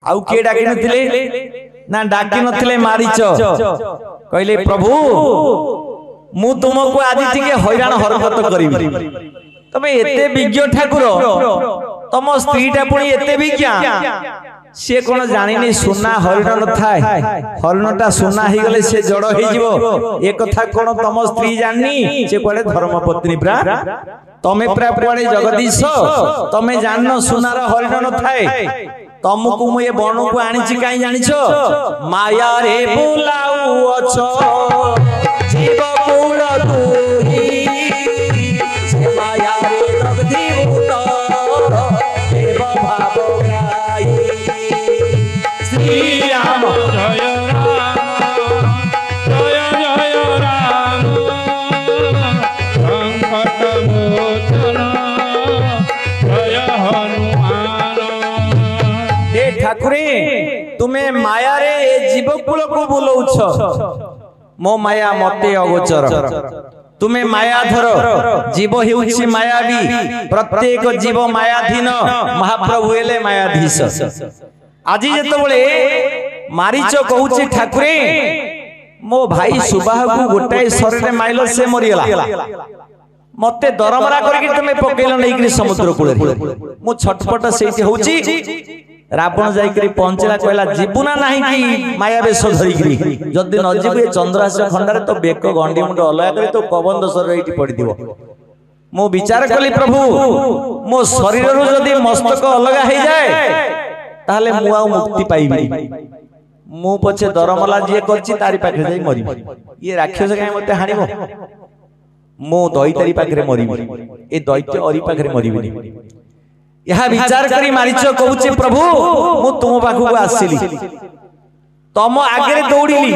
आउ किए डाकी नथिले ना डाकी नथिले मारीच कहले प्रभु मु तुमको आज टिके हैरान हरकत करिबी तमे एते विज्ञ ठाकुर तम स्त्रीटा पुणी एते विज्ञा से कोन जानिनी सुना हरिण न थाए हरिणटा सुना ही गले से जड़ हे जीवो ए कथा कोन तम स्त्री जाननी से कोले धर्मपत्नी प्रा तमे प्रा पुआडे जगदीश तमे जाननो सुनार हरिण न थाए तुमको मु ये बण को आनी कहीं जानिछ माया रे बुलाऊ अछो जीव कुल तुही से माया रे जगदी उतर देव भाव गाई श्री राम जय राम संकट मोचन जय हनुमान ठाकुरे तुम्हें माया रे जीवकुल को बुलाउछ मो माया मते अगोचर तुम्हें मायाधर जीव हेउछि मायावी प्रत्येक जीव मायाधीन महाप्रभु हेले मायाधीश आज जेतबळे मारीच कहूछि ठाकुरे मो भाई सुबाह को गोटाए शरीर माइल से मरियला मते दरमरा करके तुमे पकेल नहीं समुद्र कूल मु छटपट सेठी होउछि रावण जाइकरी पहुंचला कहला जीवना नहीं कि माया बेश धरिकरी जदि न जीवे चंद्रास खंडारे तो बेक गंडी मुंड अलग करे तो कबंध शरीर एठी पड़ी दिबो मु विचार कली प्रभु मो शरीर रु जदि मस्तक अलग हो जाए ताले मु आ मुक्ति पाइबी मु पछे दरमला जे करछि तारी पाखे जाई मरि ये राक्षस काहे मते हानिबो मु दैतारी पाखरे मरिबी ए दैत्य अरी पाखरे मरिबी यह विचार करी मारीच कहूचे प्रभु मु तुम पाखु आसिली तम आगे दौड़िली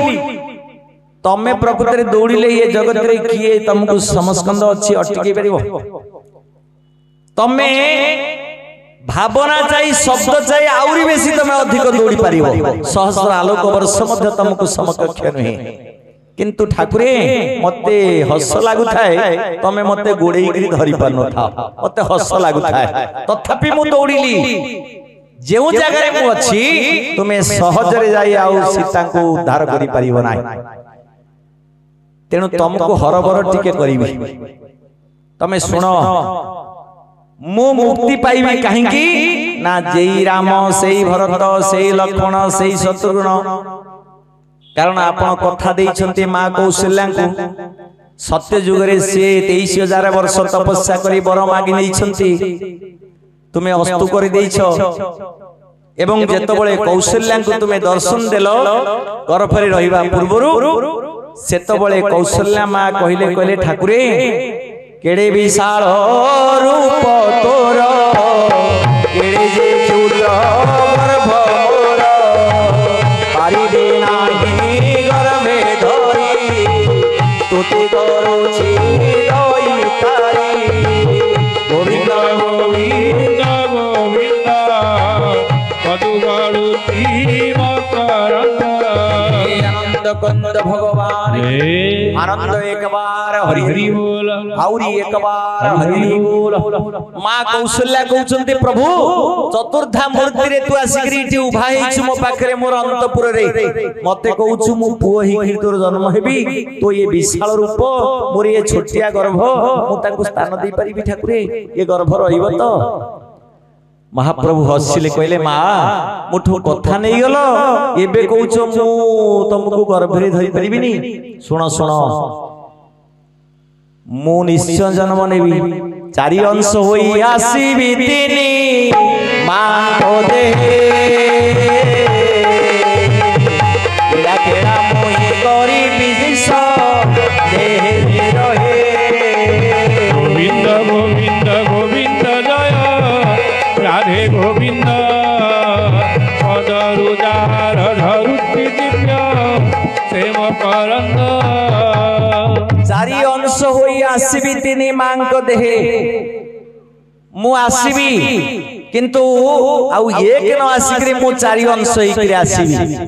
तमे प्रकृति रे दौड़िले ये जगत रे किए तुमको समस्कंद अच्छी अटके परिबो तमे भावना चाहिए शब्द चाहिए आउरी बेसी तमे अधिक दौड़ी परिबो सहस्र आलोक वर्ष मध्य तुमको समकक्ष नहे किंतु ठाकुरे मते हस लागु थाए तमे मते गोडेई करी धरि पार न था मते हस लागु थाए तथापि मु दौड़िली जेउ जगह रे मु अछि तुमे सहज रे जाई आउ सीता को उद्धार करि परिबो नाही तेनु तुमको हरबर टिके करिबी तमे सुनो मु मुक्ति पाइबी काहे की ना जेई राम सेई भरत सेई लक्ष्मण सेई शत्रुघ्न कारण आपण कथा देइछन्ते मां कौशल्या को सत्य युग रे से 23,000 वर्ष तपस्या करी बर मागी नैछन्ते तुमे अस्तु करि देइछो एवं जेतबळे कौशल्या को तुमे दर्शन देलो गर्भरे रहिबा पूर्वरु सेतबळे कौशल्या मां कहिले कहिले ठाकुरे केडे विशाल रूप तोर केडे जे क्षुद्र गर्भ मोर पारिबे नाही गर्भे धरी तुति करूछि दैतारी गोविंद गोविंद गोविंद पदु गरुति मकरंद आनंद कंद भगवान आनंद एक बार हरि हरि बोल आउरी एक बार हरि बोल मां कौशल्या कहउछन्ते प्रभु चतुर्धा मूर्ति रे तू आसिकरी इठी उभा हेछु मो पाखरे मोर अंतपुर रे मते कहउछु मु पुओ ही तोर जन्म हेबी तो ये विशाल रूप मोर ये छोटिया गर्भ मु ताकू स्थान देई परिबी ठाकुरे ये गर्भ रहिबो तो महाप्रभु हसिले कहले मां मुठो कथा नै गलो एबे कहउछो मु तुमको गर्भ रे धरि परिबिनी सुनो सुनो मु निश्चय जन्म नेबी चारि अंश होई आसीबी तिनी मां को दे केड़ा केड़ा मोहि करी विदेश देह रहे गोविंद गोविंद गोविंद जय राधे गोविंद पदरुदार धरुति दिव्य प्रेम करंद चारि अंश होई आसीबी तिनी मांग देहे मु आसीबी किंतु आउ एक न आसिकरी मु चारि अंश होई आसीबी।